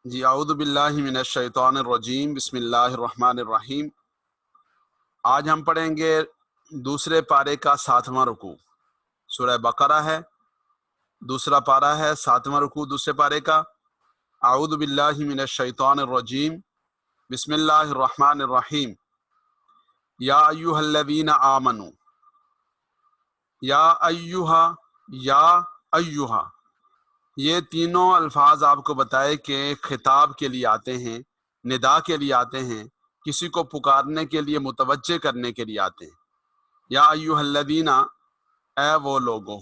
جی اعوذ باللہ من الشیطان الرجیم، بسم اللہ الرحمن الرحیم۔ آج ہم پڑھیں گے دوسرے پارے کا 7واں رکوع۔ سورہ بقرہ ہے، دوسرا پارہ ہے، 7واں رکوع دوسرے پارے کا۔ اعوذ باللہ من الشیطان الرجیم، بسم اللہ الرحمن الرحیم۔ یا ایھا الذین آمنوا، یا ایھا، یا ایھا، یہ تینوں الفاظ آپ کو بتائے کہ خطاب کے لیے آتے ہیں، ندا کے لیے آتے ہیں، کسی کو پکارنے کے لیے، متوجہ کرنے کے لیے آتے ہیں۔ یا ایھا الذین، اے وہ لوگو،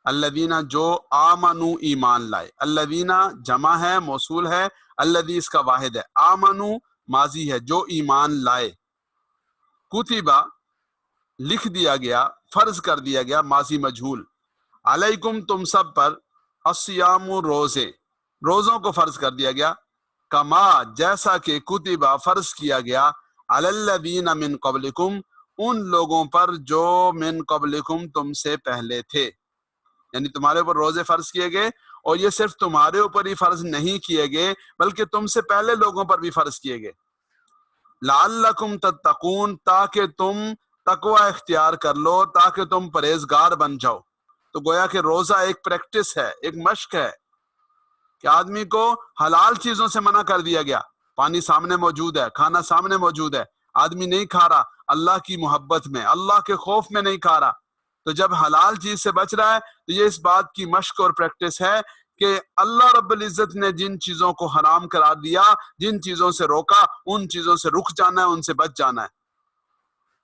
الذین جو آمنو ایمان لائے۔ الذین جمع ہے، موصول ہے، الذی اس کا واحد ہے، آمنو ماضی ہے، جو ایمان لائے۔ کتبہ لکھ دیا گیا، فرض کر دیا گیا، ماضی مجہول، علیکم تم سب پر، الصیام روزوں کو فرض کر دیا گیا، کما جیسا کہ کتبہ فرض کیا گیا، علی الذین من قبلکم ان لوگوں پر جو من قبلکم تم سے پہلے تھے، یعنی تمہارے اوپر روزے فرض کیے گئے، اور یہ صرف تمہارے اوپر ہی فرض نہیں کیے گئے بلکہ تم سے پہلے لوگوں پر بھی فرض کیے گئے، لعلکم تتقون تاکہ تم تقوی اختیار کر لو، تاکہ تم پرہیزگار بن جاؤ۔ تو گویا کہ روزہ ایک پریکٹس ہے، ایک مشق ہے کہ آدمی کو حلال چیزوں سے منع کر دیا گیا۔ پانی سامنے موجود ہے، کھانا سامنے موجود ہے، آدمی نہیں کھا رہا، اللہ کی محبت میں، اللہ کے خوف میں نہیں کھا رہا۔ تو جب حلال چیز سے بچ رہا ہے تو یہ اس بات کی مشق اور پریکٹس ہے کہ اللہ رب العزت نے جن چیزوں کو حرام قرار دیا، جن چیزوں سے روکا، ان چیزوں سے رک جانا ہے، ان سے بچ جانا ہے۔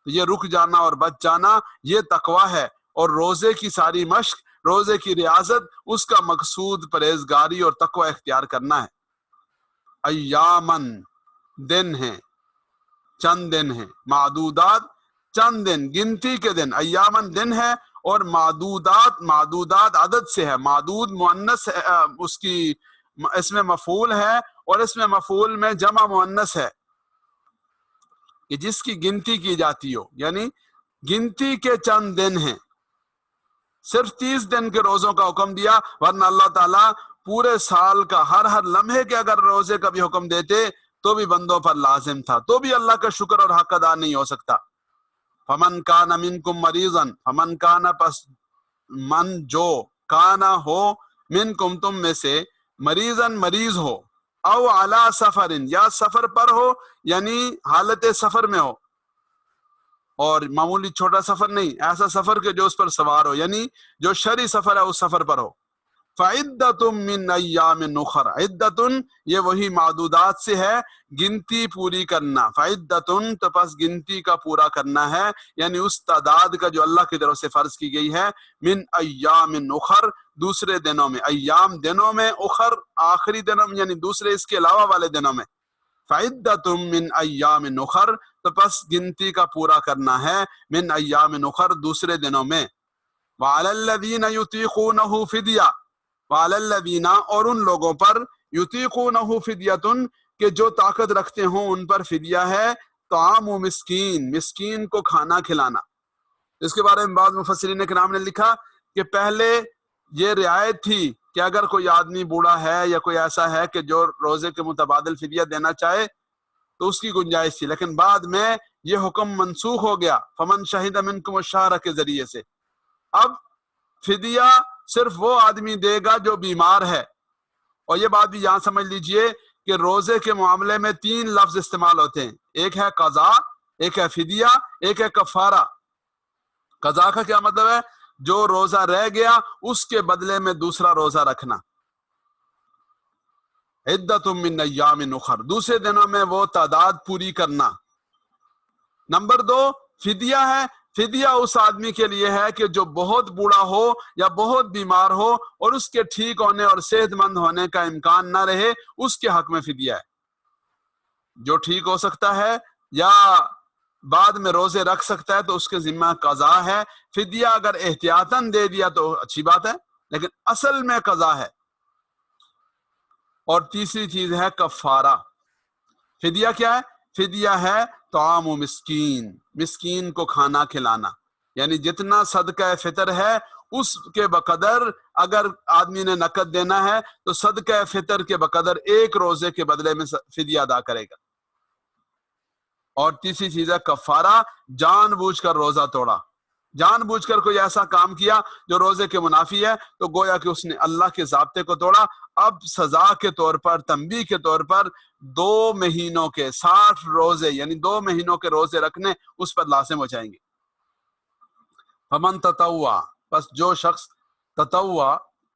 تو یہ رک جانا اور بچ جانا یہ تقوی ہے، اور روزے کی ساری مشق، روزے کی ریاضت، اس کا مقصود پرہیزگاری اور تقوی اختیار کرنا ہے۔ ایامن دن ہیں، چند دن ہیں، معدودات چند دن، گنتی کے دن۔ ایامن دن ہے، اور معدودات عدد سے ہے، معدود مؤنث اس کی اس میں مفعول ہے، اور اس میں مفعول میں جمع مؤنث ہے کہ جس کی گنتی کی جاتی ہو، یعنی گنتی کے چند دن ہیں۔ صرف 30 دن کے روزوں کا حکم دیا، ورنہ اللہ تعالیٰ پورے سال کا ہر لمحے کے اگر روزے کا بھی حکم دیتے تو بھی بندوں پر لازم تھا، تو بھی اللہ کا شکر اور حق ادا نہیں ہو سکتا۔ فمن کان منکم مریضا، فمن کان پس من جو، کانا ہو، منکم تم میں سے، مریضاً مریض ہو، او علی سفر یا سفر پر ہو، یعنی حالت سفر میں ہو، اور معمولی چھوٹا سفر نہیں، ایسا سفر کہ جو اس پر سوار ہو، یعنی جو شرعی سفر ہے اس سفر پر ہو۔ فعدۃ من ایام اخر، عدۃ یہ وہی معدودات سے ہے، گنتی پوری کرنا، فعدۃ تو پس گنتی کا پورا کرنا ہے، یعنی اس تعداد کا جو اللہ کی طرف سے فرض کی گئی ہے، من ایام اخر دوسرے دنوں میں، ایام دنوں میں، اخر آخری دنوں میں، یعنی دوسرے اس کے علاوہ والے دنوں میں۔ فعدۃ من ایام اخر تو پس گنتی کا پورا کرنا ہے، من ایام اخر دوسرے دنوں میں۔ وعلی الذین یطیقونہ فدیہ، وعلی الذین اور ان لوگوں پر، یطیقونہ فدیۃ کہ جو طاقت رکھتے ہوں ان پر فدیہ ہے، طعام مسکین، مسکین کو کھانا کھلانا۔ اس کے بارے میں بعض مفسرین کرام نے لکھا کہ پہلے یہ رعایت تھی کہ اگر کوئی آدمی بوڑھا ہے یا کوئی ایسا ہے کہ جو روزے کے متبادل فدیہ دینا چاہے تو اس کی گنجائش تھی، لیکن بعد میں یہ حکم منسوخ ہو گیا، فمن شہد منکم الشہر کے ذریعے سے۔ اب فدیہ صرف وہ آدمی دے گا جو بیمار ہے۔ اور یہ بات بھی یہاں سمجھ لیجئے کہ روزے کے معاملے میں 3 لفظ استعمال ہوتے ہیں، ایک ہے قضا، ایک ہے فدیہ، ایک ہے کفارہ۔ قضا کا کیا مطلب ہے؟ جو روزہ رہ گیا اس کے بدلے میں دوسرا روزہ رکھنا۔ عدۃ من ایام اخر دوسرے دنوں میں وہ تعداد پوری کرنا۔ نمبر 2 فدیہ ہے، فدیہ اس آدمی کے لیے ہے کہ جو بہت بوڑھا ہو یا بہت بیمار ہو اور اس کے ٹھیک ہونے اور صحت مند ہونے کا امکان نہ رہے، اس کے حق میں فدیہ ہے۔ جو ٹھیک ہو سکتا ہے یا بعد میں روزے رکھ سکتا ہے تو اس کے ذمہ قضا ہے۔ فدیہ اگر احتیاطاً دے دیا تو اچھی بات ہے، لیکن اصل میں قضا ہے۔ اور تیسری چیز ہے کفارہ۔ فدیہ کیا ہے؟ فدیہ ہے طعام مسکین، مسکین کو کھانا کھلانا، یعنی جتنا صدقہ فطر ہے اس کے بقدر اگر آدمی نے نقد دینا ہے تو صدقہ فطر کے بقدر ایک روزے کے بدلے میں فدیہ ادا کرے گا۔ اور تیسری چیز ہے کفارہ، جان بوجھ کر روزہ توڑا، جان بوجھ کر کوئی ایسا کام کیا جو روزے کے منافی ہے تو گویا کہ اس نے اللہ کے ضابطے کو توڑا۔ اب سزا کے طور پر، تنبیہ کے طور پر 2 مہینوں کے 60 روزے یعنی 2 مہینوں کے روزے رکھنے اس پر لازم ہو جائیں گے۔ فمن تطوع، پس جو شخص تطوع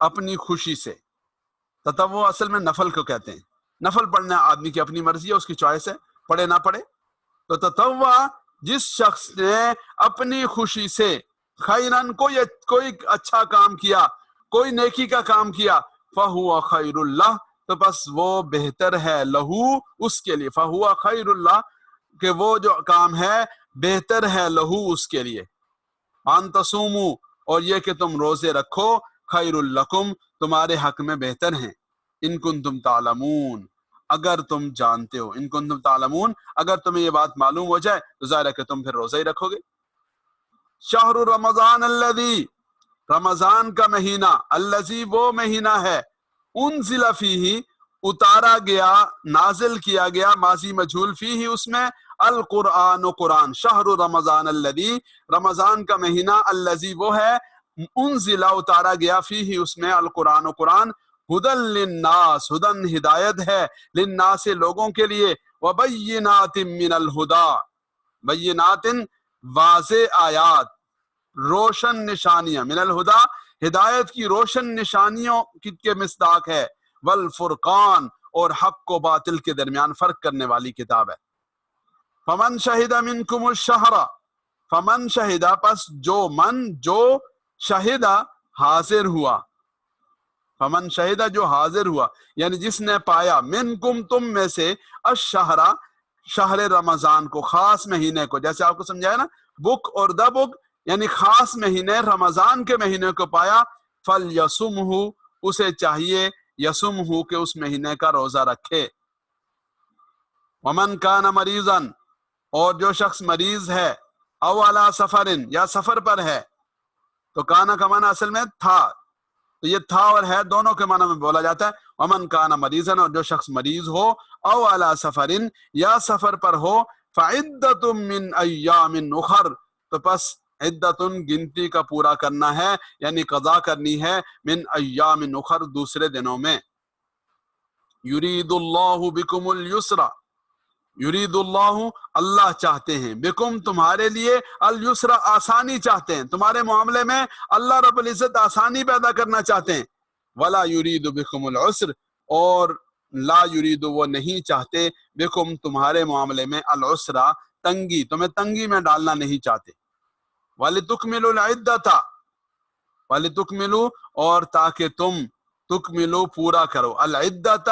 اپنی خوشی سے، تطوع اصل میں نفل کو کہتے ہیں، نفل پڑھنا آدمی کی اپنی مرضی ہے، اس کی چوائس ہے، پڑھے نہ پڑھے۔ تو تطوع جس شخص نے اپنی خوشی سے خیرن کوئی اچھا کام کیا، کوئی نیکی کا کام کیا، فہو خیر اللہ، تو بس وہ بہتر ہے، لہو اس کے لیے، فہو خیر اللہ کہ وہ جو کام ہے بہتر ہے، لہو اس کے لیے، ان تصومو اور یہ کہ تم روزے رکھو، خیر لکم تمہارے حق میں بہتر ہیں، ان کنتم تعلمون اگر تم جانتے ہو، ان کنتم تعلمون اگر تمہیں یہ بات معلوم ہو جائے تو ظاہر ہے کہ تم پھر روزہ ہی رکھو گے۔ شہر رمضان الذی، رمضان کا مہینہ، الذی وہ مہینہ ہے، انزل فیہ اتارا گیا، نازل کیا گیا، ماضی مجہول فیہ اس میں، القرآن قرآن، شہر رمضان الذی رمضان کا مہینہ، الذی وہ ہے، انزل اتارا گیا، فیہ اس میں، القرآن قرآن، ہدن للناس ہدن ہدایت ہے، للناس لوگوں کے لیے، وبینات من الہدا بینات واضح آیات، روشن نشانیاں، من الہدا ہدایت کی روشن نشانیوں کے مصداق ہے، والفرقان اور حق و باطل کے درمیان فرق کرنے والی کتاب ہے۔ فمن شہد منکم الشہر، فمن شہدہ پس جو شہدہ حاضر ہوا، فمن شہدہ جو حاضر ہوا یعنی جس نے پایا، منکم تم میں سے، الشہرہ شہر رمضان کو، خاص مہینے کو، جیسے آپ کو سمجھایا نا بک اور دا بک یعنی خاص مہینے رمضان کے مہینے کو پایا، فلیصمہ اسے چاہیے، یصمہ کہ اس مہینے کا روزہ رکھے۔ ومن کان مریضا اور جو شخص مریض ہے، او علی سفر یا سفر پر ہے، تو کانا کا معنی اصل میں تھا، تو یہ تھا اور ہے دونوں کے معنی میں بولا جاتا ہے۔ ومن کان مریضا اور جو شخص مریض ہو، او علی سفر یا سفر پر ہو، فعدۃ من ایام اخر تو پس عدۃ گنتی کا پورا کرنا ہے، یعنی قضا کرنی ہے، من ایام اخر دوسرے دنوں میں۔ یرید اللہ بکم اليسر، یرید اللہ اللہ چاہتے ہیں، بکم تمہارے لیے، اليسر آسانی چاہتے ہیں، تمہارے معاملے میں اللہ رب العزت آسانی پیدا کرنا چاہتے ہیں، ولا یرید بکم العسر اور لا یرید وہ نہیں چاہتے، بکم تمہارے معاملے میں، العسر تنگی، تمہیں تنگی میں ڈالنا نہیں چاہتے، وَلِتُكْمِلُوا الْعِدَّةَ وَلِتُكْمِلُوا اور تاکہ تم تکملو پورا کرو، العدۃ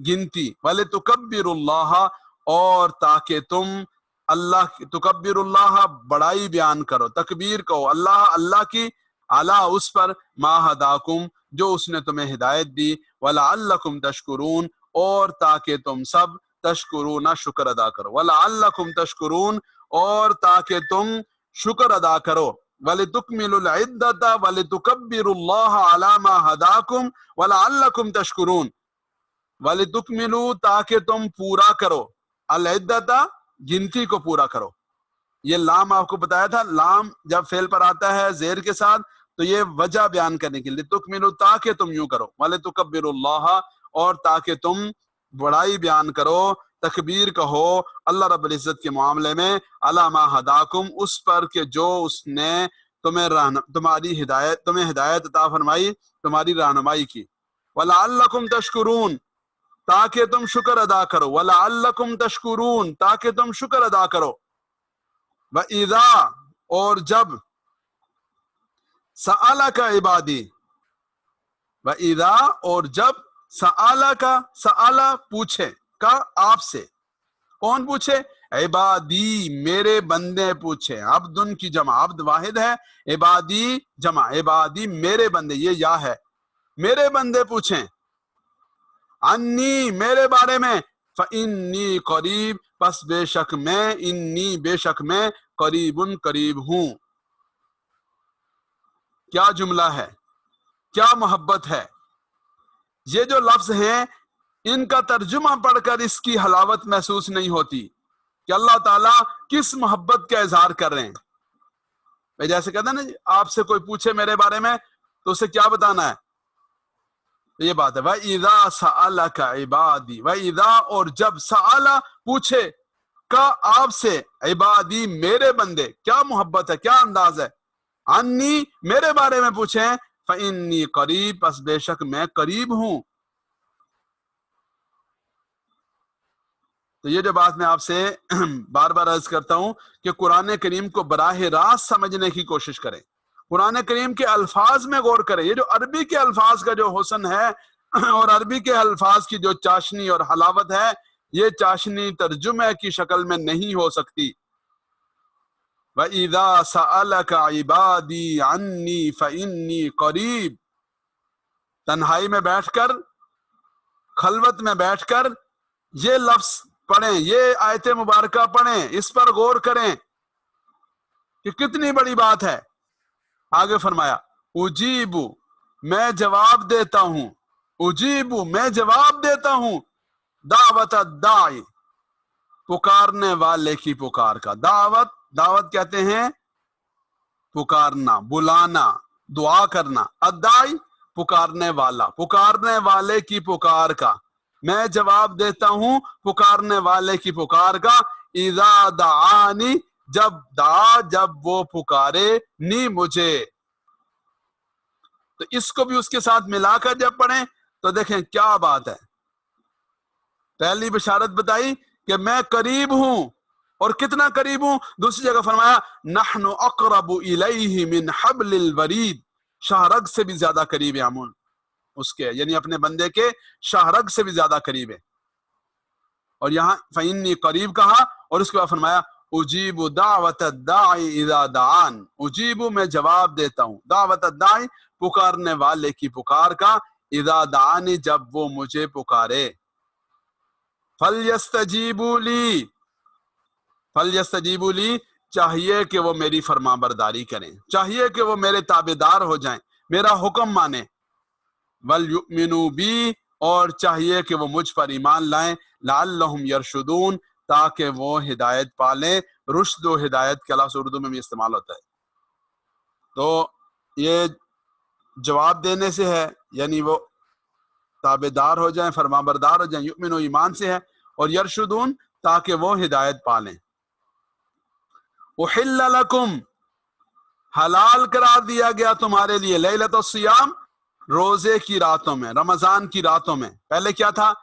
گنتی، وَلِتُكَبِّرُوا اللَّهَ اور تاکہ تم اللہ تکبر اللہ بڑائی بیان کرو، تکبیر کہو اللہ کی، علی اس پر، ما ہداکم جو اس نے تمہیں ہدایت دی، وَلَعَلَّكُمْ تَشْكُرُونَ اور تاکہ تم سب تشکرون شکر ادا کرو، وَلَعَلَّكُمْ تَشْكُرُونَ اور تاکہ تم شکر ادا کرو، وَلِتُكْمِلُوا الْعِدَّةَ وَلِتُكَبِّرُوا اللَّهَ عَلَى مَا هَدَاكُمْ وَلَعَلَّكُمْ تَشْكُرُونَ، وَلِتُكْمِلُوا تاکہ تم پورا کرو، العدۃ گنتی کو پورا کرو۔ یہ لام آپ کو بتایا تھا، لام جب فعل پر آتا ہے زیر کے ساتھ تو یہ وجہ بیان کرنے کے لیے، تکملو تاکہ تم یوں کرو، وَلِتُكَبِّرُوا اللَّهَ اور تاکہ تم بڑائی بیان کرو، تکبیر کہو اللہ رب العزت کے معاملے میں، علی ما ہداکم اس پر کہ جو اس نے تمہیں ہدایت عطا فرمائی، تمہاری رہنمائی کی، وَلَعَلَّكُمْ تَشْكُرُونَ تاکہ تم شکر ادا کرو، وَلَعَلَّكُمْ تَشْكُرُونَ تاکہ تم شکر ادا کرو، وَإِذَا اور جب، سَأَلَكَ عِبَادِي وَإِذَا اور جب، سَأَلَكَ سَأَلَ پوچھے کا آپ سے، کون پوچھے؟ عبادی میرے بندے پوچھے، عبدن کی جمع، عبد واحد ہے، عبادی جمع، عبادی میرے بندے، یہ یا ہے، میرے بندے پوچھیں، انی میرے بارے میں، فإنی قریب پس بے شک میں، انی بے شک میں، قریب قریب ہوں۔ کیا جملہ ہے، کیا محبت ہے۔ یہ جو لفظ ہیں ان کا ترجمہ پڑھ کر اس کی حلاوت محسوس نہیں ہوتی کہ اللہ تعالیٰ کس محبت کا اظہار کر رہے ہیں۔ میں جیسے کہتا نا آپ سے کوئی پوچھے میرے بارے میں تو اسے کیا بتانا ہے، یہ بات ہے۔ وَإِذَا سَأَلَكَ عِبَادِي، وَإِذَا اور جب سَأَلَ پوچھے کا آپ سے، عبادی میرے بندے، کیا محبت ہے، کیا انداز ہے، عنی میرے بارے میں پوچھیں، فَإِنِّي قریب پس بے شک میں قریب ہوں۔ تو یہ جو بات میں آپ سے بار بار عرض کرتا ہوں کہ قرآن کریم کو براہ راست سمجھنے کی کوشش کریں، قرآن کریم کے الفاظ میں غور کریں۔ یہ جو عربی کے الفاظ کا جو حسن ہے اور عربی کے الفاظ کی جو چاشنی اور حلاوت ہے، یہ چاشنی ترجمے کی شکل میں نہیں ہو سکتی۔ وَإِذَا سَأَلَكَ عِبَادِي عَنِّي فَإِنِّي قَرِيب، تنہائی میں بیٹھ کر، خلوت میں بیٹھ کر یہ لفظ پڑھیں، یہ آیت مبارکہ پڑھیں، اس پر غور کریں کہ کتنی بڑی بات ہے۔ آگے فرمایا اجیب، میں جواب دیتا ہوں، اجیب میں جواب دیتا ہوں، دعوت الداعی پکارنے والے کی پکار کا۔ دعوت کہتے ہیں پکارنا، بلانا، دعا کرنا، الداعی پکارنے والا، پکارنے والے کی پکار کا۔ میں جواب دیتا ہوں پکارنے والے کی پکار کا، اذا دعانی جب وہ پکارے نی مجھے۔ تو اس کو بھی اس کے ساتھ ملا کر جب پڑھیں تو دیکھیں کیا بات ہے۔ پہلی بشارت بتائی کہ میں قریب ہوں، اور کتنا قریب ہوں۔ دوسری جگہ فرمایا نحن اقرب الیہ من حبل الورید، شاہرگ سے بھی زیادہ قریب ہے ہم اس کے، یعنی اپنے بندے کے شاہرگ سے بھی زیادہ قریب ہے۔ اور یہاں فإنی قریب کہا، اور اس کے بعد فرمایا اجیب دعوت الداعی اذا دعان، اجیب میں جواب دیتا ہوں، دعوت الداعی پکارنے والے کی پکار کا، اذا دعانی جب وہ مجھے پکارے۔ فَلْيَسْتَجِيبُوا لِي، فَلْيَسْتَجِيبُوا لِي چاہیے کہ وہ میری فرما برداری کریں، چاہیے کہ وہ میرے تابعدار ہو جائیں، میرا حکم مانیں۔ وَلْيُؤْمِنُوا بِي اور چاہیے کہ وہ مجھ پر ایمان لائیں، لَعَلَّهُمْ يَرْشُدُونَ تاکہ وہ ہدایت پالیں۔ رشد و ہدایت کا لفظ اردو میں بھی استعمال ہوتا ہے۔ تو یہ جواب دینے سے ہے، یعنی وہ تابعدار ہو جائیں، فرما بردار ہو جائیں، یؤمن و ایمان سے ہے، اور یرشدون تاکہ وہ ہدایت پالیں۔ احل لکم حلال قرار دیا گیا تمہارے لیے، لیلۃ الصیام روزے کی راتوں میں، رمضان کی راتوں میں۔ پہلے کیا تھا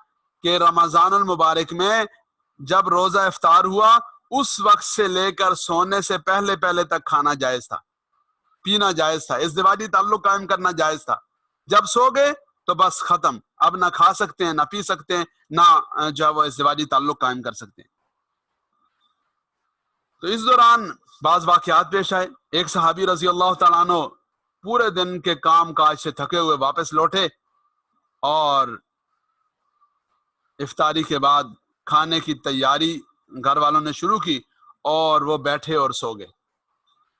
کہ رمضان المبارک میں جب روزہ افطار ہوا اس وقت سے لے کر سونے سے پہلے تک کھانا جائز تھا، پینا جائز تھا، ازدواجی تعلق قائم کرنا جائز تھا۔ جب سو گئے تو بس ختم، اب نہ کھا سکتے ہیں، نہ پی سکتے ہیں، نہ جو ہے وہ ازدواجی تعلق قائم کر سکتے ہیں۔ تو اس دوران بعض واقعات پیش آئے۔ ایک صحابی رضی اللہ تعالیٰ عنہ پورے دن کے کام کاج سے تھکے ہوئے واپس لوٹے، اور افطاری کے بعد کھانے کی تیاری گھر والوں نے شروع کی، اور وہ بیٹھے اور سو گئے۔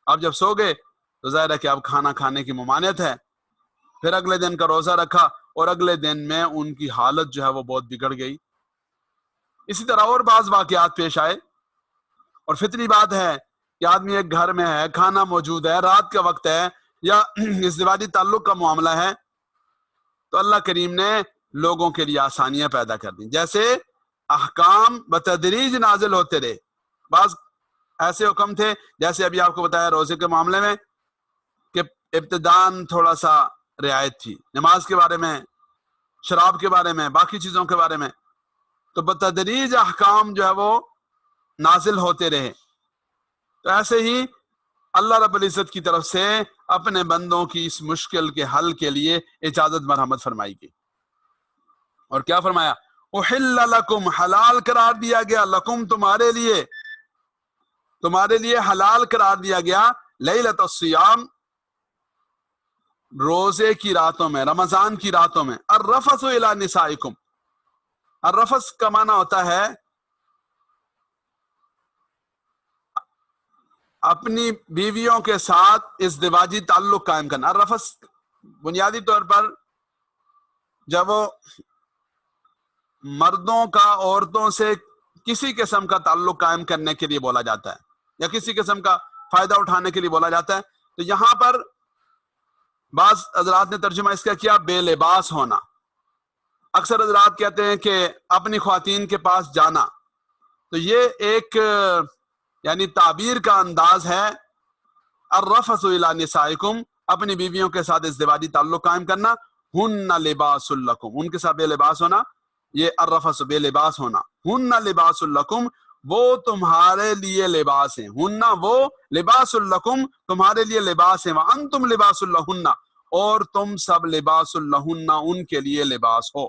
اب جب سو گئے تو ظاہر ہے کہ اب کھانا کھانے کی ممانعت ہے۔ پھر اگلے دن کا روزہ رکھا، اور اگلے دن میں ان کی حالت جو ہے وہ بہت بگڑ گئی۔ اسی طرح اور بعض واقعات پیش آئے، اور فطری بات ہے کہ آدمی ایک گھر میں ہے، کھانا موجود ہے، رات کا وقت ہے، یا ازدواجی تعلق کا معاملہ ہے، تو اللہ کریم نے لوگوں کے لیے آسانیاں پیدا کر دیں، جیسے احکام بتدریج نازل ہوتے رہے۔ بعض ایسے حکم تھے جیسے ابھی آپ کو بتایا روزے کے معاملے میں کہ ابتداً تھوڑا سا رعایت تھی، نماز کے بارے میں، شراب کے بارے میں، باقی چیزوں کے بارے میں، تو بتدریج احکام جو ہے وہ نازل ہوتے رہے۔ تو ایسے ہی اللہ رب العزت کی طرف سے اپنے بندوں کی اس مشکل کے حل کے لیے اجازت مرحمت فرمائی گئی، اور کیا فرمایا؟ احل لکم حلال قرار دیا گیا، لکم تمہارے لیے حلال قرار دیا گیا، لیلۃ الصیام روزے کی راتوں میں، رمضان کی راتوں میں، الرفث الی نسائکم، الرفث کا معنی ہوتا ہے اپنی بیویوں کے ساتھ ازدواجی تعلق قائم کرنا۔ الرفث بنیادی طور پر جب وہ مردوں کا عورتوں سے کسی قسم کا تعلق قائم کرنے کے لیے بولا جاتا ہے یا کسی قسم کا فائدہ اٹھانے کے لیے بولا جاتا ہے، تو یہاں پر بعض حضرات نے ترجمہ اس کا کیا بے لباس ہونا۔ اکثر حضرات کہتے ہیں کہ اپنی خواتین کے پاس جانا، تو یہ ایک یعنی تعبیر کا انداز ہے، الرفث الی نسائکم، اپنی بیویوں کے ساتھ ازدواجی تعلق قائم کرنا، ہن لباس لکم، ان کے ساتھ بے لباس ہونا، یہ الرفث بے لباس ہونا، ہن لباس لکم، وہ تمہارے لیے لباس ہیں، ہن وہ لباس لکم تمہارے لیے لباس ہیں، وانتم لباس لہن، اور تم سب لباس لہن ان کے لیے لباس ہو۔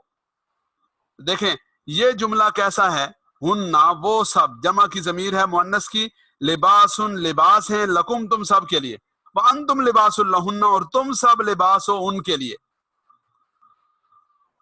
دیکھیں یہ جملہ کیسا ہے، ہن وہ سب، جمع کی ضمیر ہے مؤنث کی، لباس لباس ہیں، لکم تم سب کے لیے، وانتم لباس لہن، اور تم سب لباس ہو ان کے لیے۔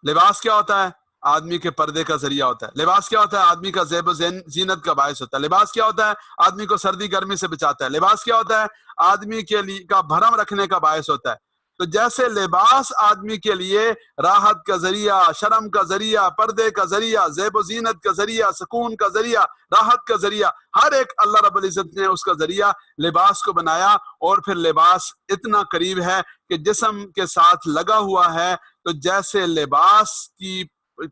لباس کیا ہوتا ہے؟ آدمی کے پردے کا ذریعہ ہوتا ہے۔ لباس کیا ہوتا ہے؟ آدمی کا زیب و زینت کا باعث ہوتا ہے۔ لباس کیا ہوتا ہے؟ آدمی کو سردی گرمی سے بچاتا ہے۔ لباس کیا ہوتا ہے؟ آدمی کے لیے کا بھرم رکھنے کا باعث ہوتا ہے۔ تو جیسے لباس آدمی کے لیے راحت کا ذریعہ، شرم کا ذریعہ، پردے کا ذریعہ، زیب و زینت کا ذریعہ، سکون کا ذریعہ، راحت کا ذریعہ، ہر ایک اللہ رب العزت نے اس کا ذریعہ لباس کو بنایا، اور پھر لباس اتنا قریب ہے کہ جسم کے ساتھ لگا ہوا ہے۔ تو جیسے لباس کی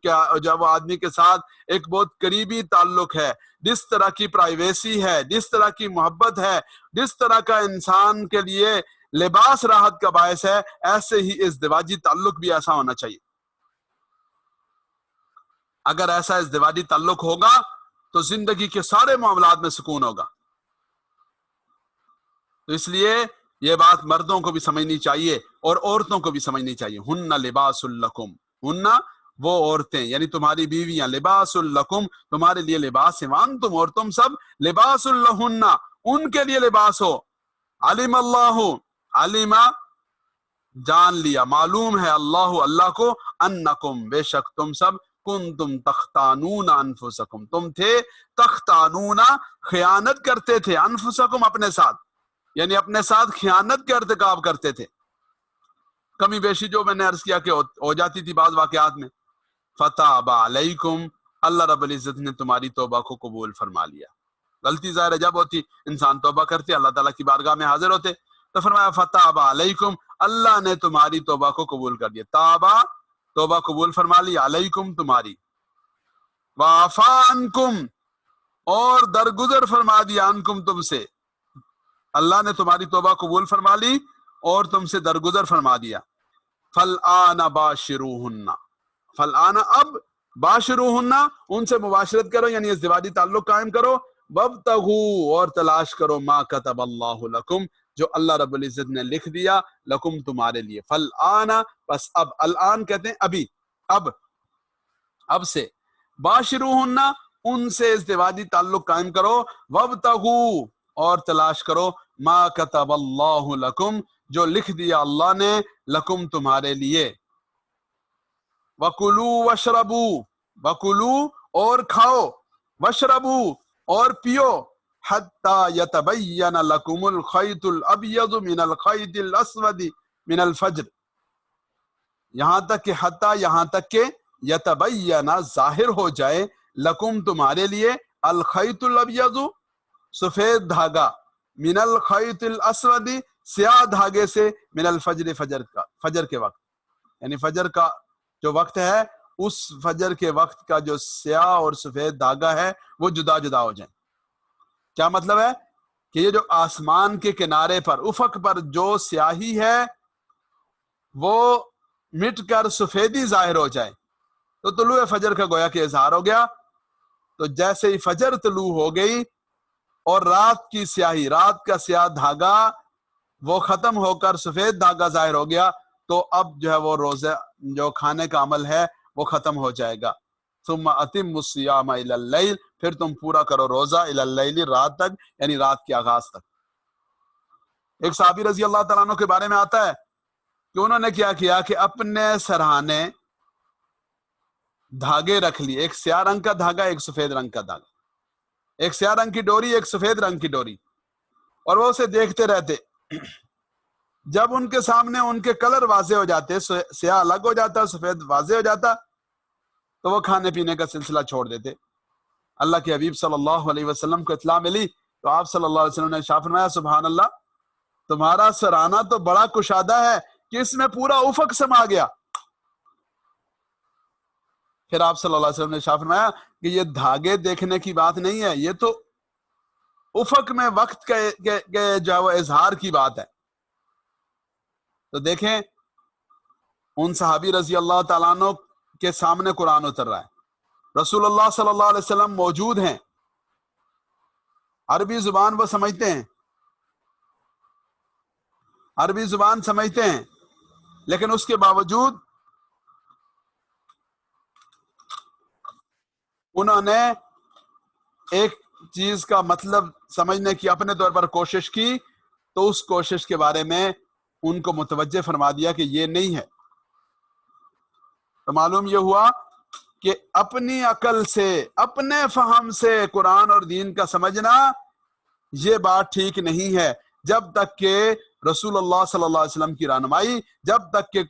کیا جب آدمی کے ساتھ ایک بہت قریبی تعلق ہے، جس طرح کی پرائیویسی ہے، جس طرح کی محبت ہے، جس طرح کا انسان کے لیے لباس راحت کا باعث ہے، ایسے ہی ازدواجی تعلق بھی ایسا ہونا چاہیے۔ اگر ایسا ازدواجی تعلق ہوگا تو زندگی کے سارے معاملات میں سکون ہوگا۔ تو اس لیے یہ بات مردوں کو بھی سمجھنی چاہیے اور عورتوں کو بھی سمجھنی چاہیے۔ ہن لباس لکم، ہن وہ عورتیں یعنی تمہاری بیویاں، لباس لکم تمہارے لیے لباس ہیں، وانتم اور تم سب لباس لہن ان کے لیے لباس ہو۔ علم اللہ، علم جان لیا، معلوم ہے، اللہ کو، انکم بے شک تم سب، کنتم تختانون انفسکم تم تھے، تختانون خیانت کرتے تھے، انفسکم اپنے ساتھ، یعنی اپنے ساتھ خیانت کا ارتکاب کرتے تھے، کمی بیشی جو میں نے عرض کیا کہ ہو جاتی تھی بعض واقعات میں۔ فتاب علیکم، اللہ رب العزت نے تمہاری توبہ کو قبول فرما لیا۔ غلطی ظاہر جب ہوتی انسان توبہ کرتے، اللہ تعالیٰ کی بارگاہ میں حاضر ہوتے، تو فرمایا فتاب علیکم، اللہ نے تمہاری توبہ کو قبول کر لیا، تابہ توبہ قبول فرما لی، علیکم تمہاری، وعفا عنکم اور درگزر فرما دیا، عنکم تم سے، اللہ نے تمہاری توبہ قبول فرما لی اور تم سے درگزر فرما دیا۔ فالآن باشروہن، فالآن اب، باشروہن ان سے مباشرت کرو، یعنی ازدواجی تعلق قائم کرو، وابتغوا اور تلاش کرو، ما کتب اللہ لکم جو اللہ رب العزت نے لکھ دیا، لکم تمہارے لیے، فالآن بس اب، الآن کہتے ہیں ابھی، اب سے، باشروہن ان سے ازدواجی تعلق قائم کرو، وابتغوا اور تلاش کرو، ما کتب اللہ لکم جو لکھ دیا اللہ نے، لکم تمہارے لیے، وَكُلُوا وَاشْرَبُوا، وَكُلُوا اور کھاؤ، وَاشْرَبُوا اور پیو، حَتَّى يَتَبَيَّنَ لَكُمُ الْخَيْطُ الْأَبْيَضُ مِنَ الْخَيْطِ الْأَسْوَدِ مِنَ الْفَجْرِ، یہاں تک کہ حتیٰ یہاں تک کہ یتبین ظاہر ہو جائے، لکم تمہارے لیے، الخیط الابیض سفید دھاگا، من الخیط الاسود سیاہ دھاگے سے، من الفجر فجر کے وقت، یعنی فجر کا جو وقت ہے اس فجر کے وقت کا جو سیاہ اور سفید دھاگا ہے وہ جدا جدا ہو جائیں۔ کیا مطلب ہے کہ یہ جو آسمان کے کنارے پر، افق پر جو سیاہی ہے وہ مٹ کر سفیدی ظاہر ہو جائے، تو طلوع فجر کا گویا کہ اظہار ہو گیا۔ تو جیسے ہی فجر طلوع ہو گئی اور رات کی سیاہی، رات کا سیاہ دھاگا وہ ختم ہو کر سفید دھاگا ظاہر ہو گیا، تو اب جو ہے وہ روزہ جو کھانے کا عمل ہے وہ ختم ہو جائے گا۔ ثم اتم الصیام الی اللیل، پھر تم پورا کرو روزہ الی اللیل رات تک، یعنی رات کے آغاز تک۔ ایک صحابی رضی اللہ تعالیٰ عنہ کے بارے میں آتا ہے کہ انہوں نے کیا کیا کہ اپنے سرہانے دھاگے رکھ لی، ایک سیاہ رنگ کا دھاگا، ایک سفید رنگ کا دھاگا، ایک سیاہ رنگ کی ڈوری، ایک سفید رنگ کی ڈوری، اور وہ اسے دیکھتے رہتے جب ان کے سامنے ان کے کلر واضح ہو جاتے، سیاہ الگ ہو جاتا، سفید واضح ہو جاتا، تو وہ کھانے پینے کا سلسلہ چھوڑ دیتے۔ اللہ کے حبیب صلی اللہ علیہ وسلم کو اطلاع ملی تو آپ صلی اللہ علیہ وسلم نے ارشاد فرمایا سبحان اللہ، تمہارا سرانہ تو بڑا کشادہ ہے کہ اس میں پورا افق سما گیا۔ پھر آپ صلی اللہ علیہ وسلم نے ارشاد فرمایا کہ یہ دھاگے دیکھنے کی بات نہیں ہے، یہ تو افق میں وقت کے جو ہے وہ اظہار کی بات ہے۔ تو دیکھیں ان صحابی رضی اللہ تعالیٰ عنہ کے سامنے قرآن اتر رہا ہے، رسول اللہ صلی اللہ علیہ وسلم موجود ہیں، عربی زبان وہ سمجھتے ہیں، عربی زبان سمجھتے ہیں، لیکن اس کے باوجود انہوں نے ایک چیز کا مطلب سمجھنے کی اپنے طور پر کوشش کی، تو اس کوشش کے بارے میں ان کو متوجہ فرما دیا کہ یہ نہیں ہے۔ تو معلوم یہ ہوا کہ اپنی عقل سے، اپنے فہم سے قرآن اور دین کا سمجھنا یہ بات ٹھیک نہیں ہے، جب تک کہ رسول اللہ صلی اللہ علیہ وسلم کی رہنمائی، جب تک کہ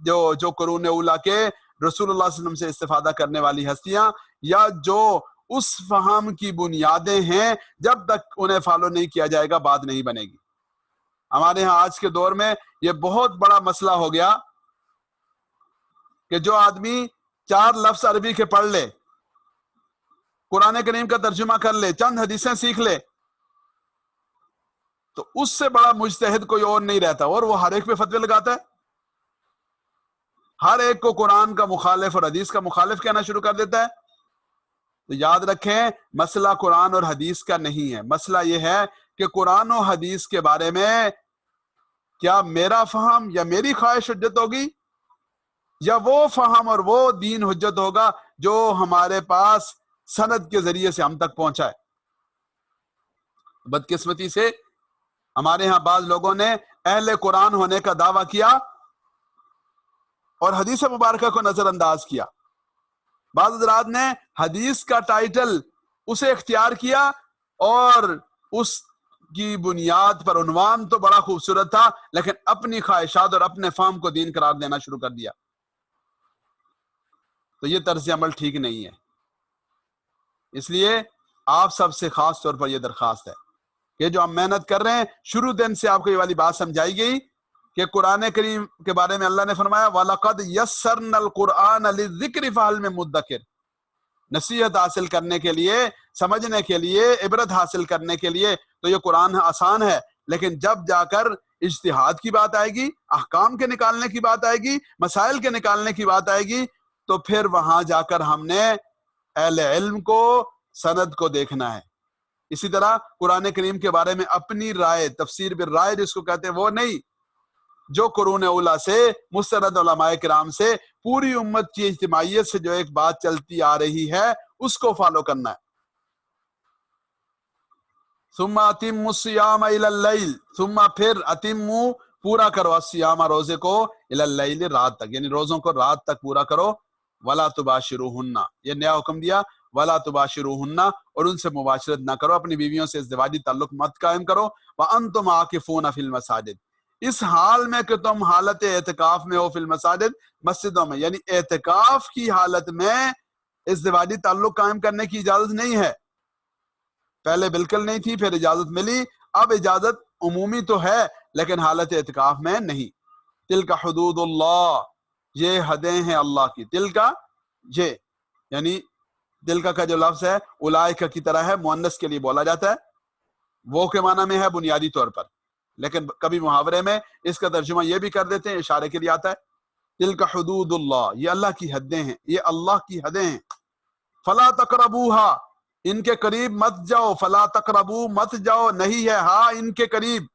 جو قرون اولیٰ کے رسول اللہ صلی اللہ علیہ وسلم سے استفادہ کرنے والی ہستیاں یا جو اس فہم کی بنیادیں ہیں، جب تک انہیں فالو نہیں کیا جائے گا بات نہیں بنے گی۔ ہمارے ہاں آج کے دور میں یہ بہت بڑا مسئلہ ہو گیا کہ جو آدمی 4 لفظ عربی کے پڑھ لے، قرآن کریم کا ترجمہ کر لے، چند حدیثیں سیکھ لے، تو اس سے بڑا مجتہد کوئی اور نہیں رہتا، اور وہ ہر ایک پہ فتوے لگاتا ہے، ہر ایک کو قرآن کا مخالف اور حدیث کا مخالف کہنا شروع کر دیتا ہے۔ تو یاد رکھیں مسئلہ قرآن اور حدیث کا نہیں ہے، مسئلہ یہ ہے کہ قرآن و حدیث کے بارے میں کیا میرا فہم یا میری خواہش حجت ہوگی، یا وہ فہم اور وہ دین حجت ہوگا جو ہمارے پاس سند کے ذریعے سے ہم تک پہنچا ہے۔ بدقسمتی سے ہمارے ہاں بعض لوگوں نے اہل قرآن ہونے کا دعویٰ کیا اور حدیث مبارکہ کو نظر انداز کیا۔ بعض حضرات نے حدیث کا ٹائٹل اسے اختیار کیا اور اس کی بنیاد پر عنوان تو بڑا خوبصورت تھا، لیکن اپنی خواہشات اور اپنے فہم کو دین قرار دینا شروع کر دیا۔ تو یہ طرز عمل ٹھیک نہیں ہے۔ اس لیے آپ سب سے خاص طور پر یہ درخواست ہے کہ جو ہم محنت کر رہے ہیں، شروع دن سے آپ کو یہ والی بات سمجھائی گئی کہ قرآن کریم کے بارے میں اللہ نے فرمایا وَلَقَدْ يَسَّرْنَا الْقُرْآنَ لِلذِّكْرِ فَهَلْ مِن مُدَّكِرٍ۔ نصیحت حاصل کرنے کے لیے، سمجھنے کے لیے، عبرت حاصل کرنے کے لیے تو یہ قرآن آسان ہے، لیکن جب جا کر اجتہاد کی بات آئے گی، احکام کے نکالنے کی بات آئے گی، مسائل کے نکالنے کی بات آئے گی، تو پھر وہاں جا کر ہم نے اہل علم کو، سند کو دیکھنا ہے۔ اسی طرح قرآن کریم کے بارے میں اپنی رائے، تفسیر بالرائے جس کو کہتے ہیں، وہ نہیں، جو قرون اولیٰ سے، مستند علماء کرام سے، پوری امت کی اجتماعیت سے جو ایک بات چلتی آ رہی ہے اس کو فالو کرنا ہے۔ ثم اتم الصیام الی اللیل، ثم پھر اتموا پورا کرو الصیام روزے کو الی اللیل رات تک، یعنی روزوں کو رات تک پورا کرو۔ ولا تباشروہن، یہ نیا حکم دیا، ولا تباشروہن، اور ان سے مباشرت نہ کرو، اپنی بیویوں سے ازدواجی تعلق مت قائم کرو۔ وانتم عاکفون فی المساجد، اس حال میں کہ تم حالت اعتکاف میں ہو، فی المساجد، مسجدوں میں، یعنی اعتکاف کی حالت میں ازدواجی تعلق قائم کرنے کی اجازت نہیں ہے۔ پہلے بالکل نہیں تھی، پھر اجازت ملی، اب اجازت عمومی تو ہے لیکن حالت اعتکاف میں نہیں۔ تلک حدود اللہ، یہ حدیں ہیں اللہ کی۔ تلک، یہ یعنی تلک کا جو لفظ ہے اولئک کی طرح ہے، مؤنث کے لیے بولا جاتا ہے، وہ کے معنی میں ہے بنیادی طور پر، لیکن کبھی محاورے میں اس کا ترجمہ یہ بھی کر دیتے ہیں، اشارے کے لیے آتا ہے۔ تلک حدود اللہ، یہ اللہ کی حدیں ہیں، یہ اللہ کی حدیں ہیں۔ فلا تقربوها، ان کے قریب مت جاؤ، فلا تقربو، مت جاؤ، نہیں ہے ہاں ان کے قریب۔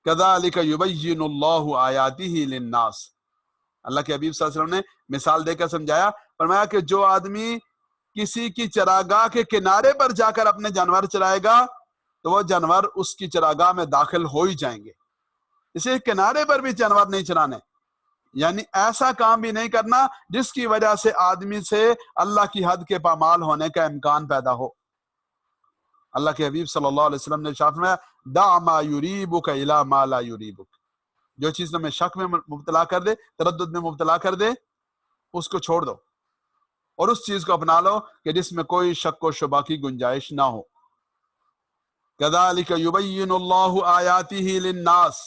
کذالک یبین اللہ آیاتہ للناس، اللہ کے حبیب صلی اللہ علیہ وسلم نے مثال دے کر سمجھایا، فرمایا کہ جو آدمی کسی کی چراگاہ کے کنارے پر جا کر اپنے جانور چرائے گا تو وہ جانور اس کی چراگاہ میں داخل ہو ہی جائیں گے۔ اسے کنارے پر بھی جانور نہیں چرانے، یعنی ایسا کام بھی نہیں کرنا جس کی وجہ سے آدمی سے اللہ کی حد کے پامال ہونے کا امکان پیدا ہو۔ اللہ کے حبیب صلی اللہ علیہ وسلم نے ارشاد فرمایا دع ما یریبک الی ما لا یریبک، جو چیز تمہیں شک میں مبتلا کر دے، تردد میں مبتلا کر دے، اس کو چھوڑ دو اور اس چیز کو اپنا لو کہ جس میں کوئی شک و شبہ کی گنجائش نہ ہو۔ کذالک یبین اللہ آیاتہ للناس،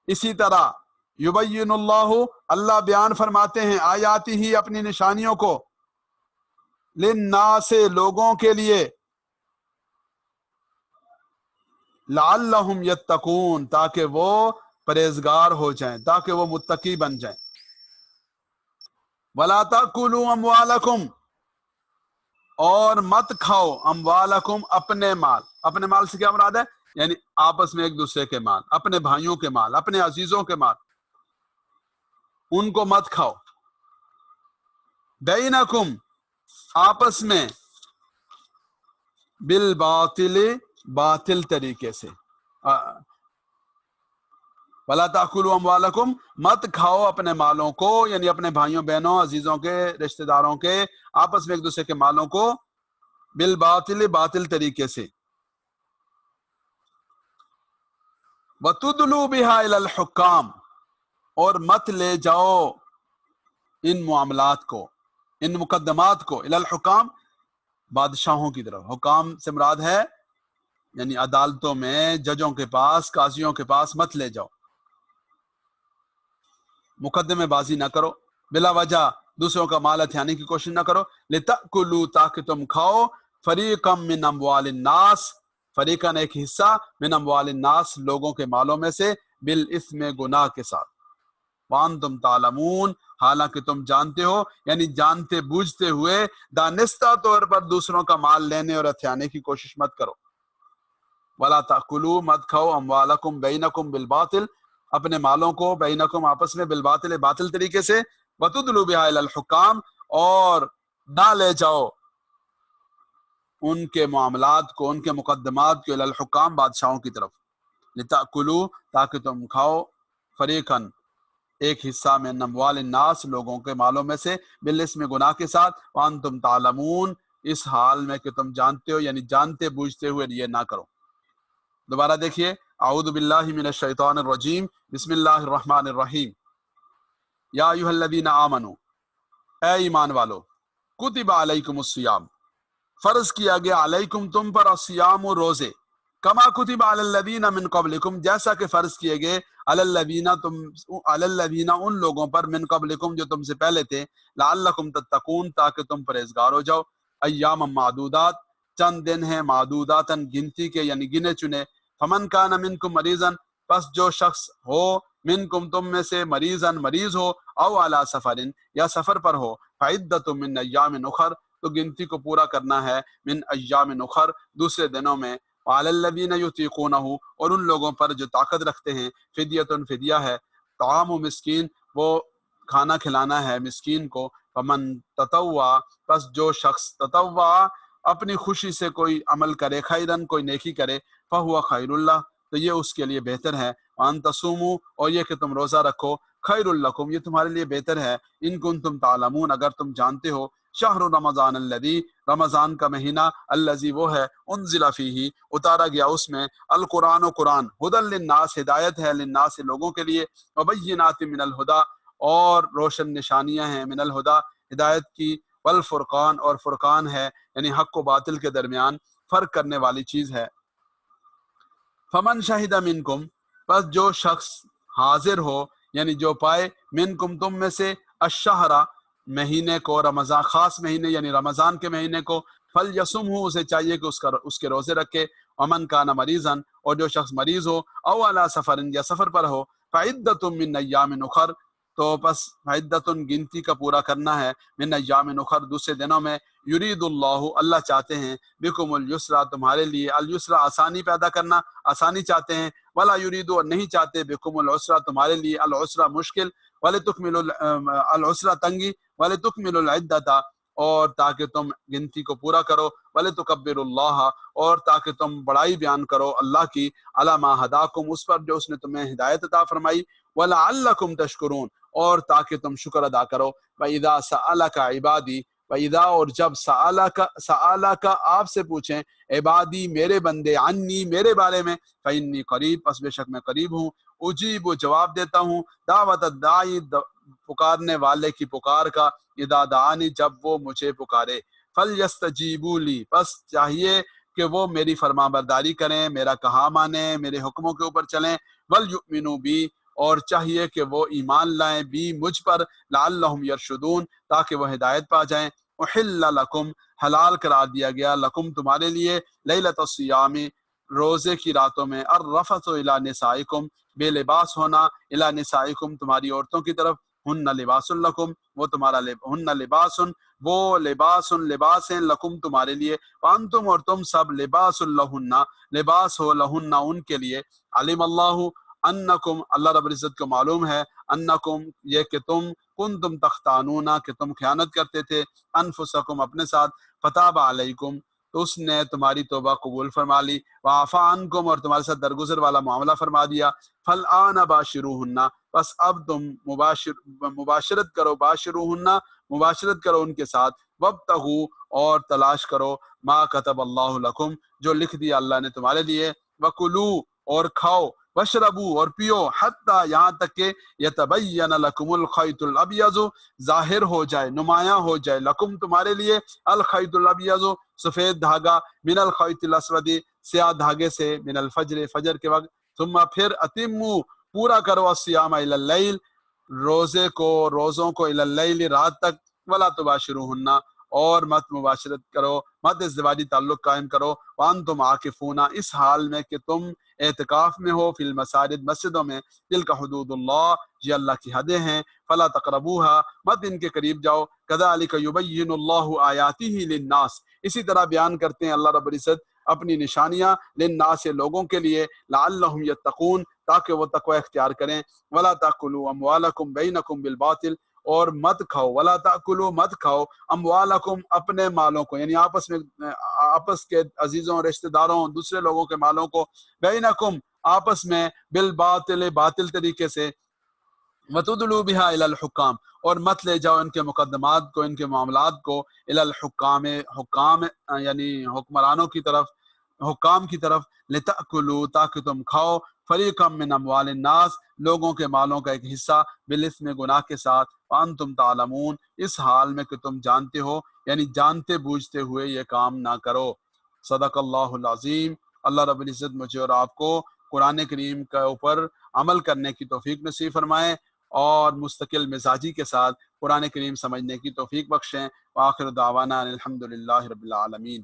اسی طرح یبین اللہ، اللہ بیان فرماتے ہیں آیاتہ اپنی نشانیوں کو، للناس لوگوں کے لیے، لعلہم یتقون تاکہ وہ پرہیزگار ہو جائیں، تاکہ وہ متقی بن جائیں۔ ولا تاکلوا اموالکم، اور مت کھاؤ اموالکم اپنے مال، اپنے مال سے کیا مراد ہے؟ یعنی آپس میں ایک دوسرے کے مال، اپنے بھائیوں کے مال، اپنے عزیزوں کے مال، ان کو مت کھاؤ۔ بینکم، آپس میں، بالباطل، باطل طریقے سے، ولا تاکلوا اموالکم، مت کھاؤ اپنے مالوں کو، یعنی اپنے بھائیوں بہنوں عزیزوں کے رشتہ داروں کے آپس میں ایک دوسرے کے مالوں کو، بالباطل، باطل طریقے سے، وتدلوا بها الى الحکام، اور مت لے جاؤ ان معاملات کو، ان مقدمات کو، الى الحکام، بادشاہوں کی طرف۔ حکام سے مراد ہے یعنی عدالتوں میں ججوں کے پاس، قاضیوں کے پاس مت لے جاؤ، مقدمے بازی نہ کرو، بلا وجہ دوسروں کا مال ہتھیانے کی کوشش نہ کرو، لتأکلوا، تاکہ تم کھاؤ، فریقا من اموال الناس، فریقاً ایک حصہ، من اموال الناس لوگوں کے مالوں میں سے، بالاثم گناہ کے ساتھ، وانتم تعلمون حالانکہ تم جانتے ہو، یعنی جانتے بوجھتے ہوئے دانستہ طور پر دوسروں کا مال لینے اور ہتھیانے کی کوشش مت کرو۔ ولا تاکلوا، مت کھاؤ، اموالکم بینکم بالباطل، اپنے مالوں کو، بینکم آپس میں، بالباطل، باطل طریقے سے، وتدلوا بها الى الحکام، اور نہ لے جاؤ ان کے معاملات کو، ان کے مقدمات کو، الى الحکام، بادشاہوں کی طرف، لتأکلوا، تاکہ تم کھاؤ، فریقاً ایک حصہ میں، اموال الناس لوگوں کے مالوں میں سے، بالاسم گناہ کے ساتھ، وانتم تعلمون اس حال میں کہ تم جانتے ہو، یعنی جانتے بوجھتے ہوئے یہ نہ کرو۔ دوبارہ دیکھیے، اعوذ باللہ من الشیطان الرجیم، بسم اللہ الرحمن الرحیم، یا ایھا الذین آمنوا، اے ایمان والو، کتب علیکم الصیام، فرض کیا گیا علیکم تم پر، الصیام روزے، کما کتب علی الذین من قبلکم، جیسا کہ فرض کیے گئے، علی الذین ان لوگوں پر، من قبلکم جو تم سے پہلے تھے، لعلکم تتقون تاکہ تم پرہیزگار ہو جاؤ، ایام معدودات، چند دن ہیں، معدوداتن گنتی کے یعنی گنے چنے، فمن کان منکم مریضن، پس جو شخص ہو منکم تم میں سے، مریضن مریض ہو، او علی سفرن یا سفر پر ہو، فعدۃ من ایام اخر، تو گنتی کو پورا کرنا ہے، من ایام اخر دوسرے دنوں میں، وعلی الذین یطیقونہ، اور ان لوگوں پر جو طاقت رکھتے ہیں، فدیۃ فدیہ ہے، طعام مسکین، وہ کھانا کھلانا ہے مسکین کو، فمن تطوع، پس جو شخص تطوع اپنی خوشی سے کوئی عمل کرے، خیرن کوئی نیکی کرے، فہو خیر اللہ، تو یہ اس کے لیے بہتر ہے، وان تصوموا، اور یہ کہ تم روزہ رکھو، خیر لکم، یہ تمہارے لیے بہتر ہے، ان کنتم تعلمون اگر تم جانتے ہو، شہر رمضان الذی، رمضان کا مہینہ، الذی وہ ہے، انزل فیہ، اتارا گیا اس میں، القرآن و قرآن، ھدی للناس، ہدایت ہے، للناس لوگوں کے لیے، وبینات من الہدی، اور روشن نشانیاں ہیں، من الہدی ہدایت کی، والفرقان، اور فرقان ہے، یعنی حق و باطل کے درمیان فرق کرنے والی چیز ہے، فمن شہد منکم، پس جو شخص حاضر ہو، یعنی جو پائے، منکم تم میں سے، الشہرہ مہینے کو، رمضان خاص مہینے یعنی رمضان کے مہینے کو، فلیصمہ، اسے چاہیے کہ اس کے روزے رکھے، ومن کان مریضا، اور جو شخص مریض ہو، او علی سفر یا سفر پر ہو، فعدۃ من ایام اخر، تو پس عدت گنتی کا پورا کرنا ہے، من ایام اخر دوسرے دنوں میں، یرید اللہ، اللہ چاہتے ہیں، بکم الیسرا، تمہارے لیے، الیسرا آسانی پیدا کرنا، آسانی چاہتے ہیں، ولا یرید، اور نہیں چاہتے، بکم العسرا تمہارے لیے، العسرا مشکل، ولتکملوا العسرا تنگی، ولتکملوا العدۃ، اور تاکہ تم گنتی کو پورا کرو، ولتکبروا اللہ، اور تاکہ تم بڑائی بیان کرو اللہ کی، علی ما ہداکم، اس پر جو اس نے تمہیں ہدایت عطا فرمائی، ولعلکم تشکرون، اور تاکہ تم شکر ادا کرو، وَإِذَا سَأَلَكَ عِبَادِي، وَإِذَا اور جب سَأَلَكَ آپ سے پوچھیں عبادی میرے بندے عنی میرے بارے میں فَإِنِّي قریب پس بے شک میں قریب ہوں اجیب جواب دیتا ہوں دعوت الداعی پکارنے والے کی پکار کا اذا دعانی جب وہ مجھے پکارے فَلْيَسْتَجِيبُوا لِي پس چاہیے کہ وہ میری فرما برداری کریں میرا کہا مانیں میرے حکموں کے اوپر چلیں وَلْيُؤْمِنُوا بِي اور چاہیے کہ وہ ایمان لائیں بھی مجھ پر لعلہم یرشدون تاکہ وہ ہدایت پا جائیں احل لکم حلال قرار دیا گیا لکم تمہارے لیے لیلۃ الصیام روزے کی راتوں میں الرفث الی نسائکم بے لباس ہونا الی نسائکم تمہاری عورتوں کی طرف ہن لباس لکم وہ تمہارا ہن لباس وہ لباس ہیں لکم تمہارے لیے وانتم اور تم سب لباس لہن لباس ہو لہن ان کے لیے علم اللہ انکم اللہ رب العزت کو معلوم ہے انکم یہ کہ تم کنتم تختانون کہ تم خیانت کرتے تھے انفسکم اپنے ساتھ فتاب علیکم تو اس نے تمہاری توبہ قبول فرما لی وعفا عنکم اور تمہارے ساتھ درگزر والا معاملہ فرما دیا فالآن باشروہن بس اب تم مباشرت کرو ان کے ساتھ وابتغوا اور تلاش کرو ما کتب اللہ لکم جو لکھ دیا اللہ نے تمہارے لیے وکلوا اور کھاؤ واشربوا اور پیو حتی یہاں تک کہ یتبین لکم الخیط الابیض ظاہر ہو جائے نمایاں ہو جائے لکم تمہارے لیے الخیط الابیض سفید دھاگا من الخیط الاسود سیاہ دھاگے سے من الفجر فجر کے وقت ثم پھر اتموا پورا کرو الصیام الی اللیل روزوں کو الی اللیل رات تک ولا تباشروہن اور مت مباشرت کرو مت ازدواجی تعلق قائم کرو وانتم عاکفون اس حال میں کہ تم اعتکاف میں ہو فی المساجد مسجدوں میں تلک حدود اللہ یہ اللہ کی حدیں ہیں فلا تقربوها مت ان کے قریب جاؤ کذالک یبین اللہ آیاتہ للناس اسی طرح بیان کرتے ہیں اللہ رب العزت اپنی نشانیاں للناس لوگوں کے لیے لعلہم یتقون تاکہ وہ تقوی اختیار کریں ولا تاکلوا اموالکم بینکم بالباطل اور مت کھاؤ ولا تاکلوا مت کھاؤ اموالکم اپنے مالوں کو یعنی آپس کے عزیزوں رشتہ داروں دوسرے لوگوں کے مالوں کو بینکم آپس میں بالباطل باطل طریقے سے وتدلوا بها الى الحکام اور مت لے جاؤ ان کے مقدمات کو ان کے معاملات کو الى حکام یعنی حکمرانوں کی طرف حکام کی طرف لتأکلوا تاکہ تم کھاؤ فریقا من اموال الناس لوگوں کے مالوں کا ایک حصہ بالاثم گناہ کے ساتھ وانتم تعلمون اس حال میں کہ تم جانتے ہو یعنی جانتے بوجھتے ہوئے یہ کام نہ کرو صدق اللہ العظیم اللہ رب العزت مجھے اور آپ کو قرآن کریم کے اوپر عمل کرنے کی توفیق نصیب فرمائے اور مستقل مزاجی کے ساتھ قرآن کریم سمجھنے کی توفیق بخشیں وآخر دعوانا الحمدللہ رب العالمین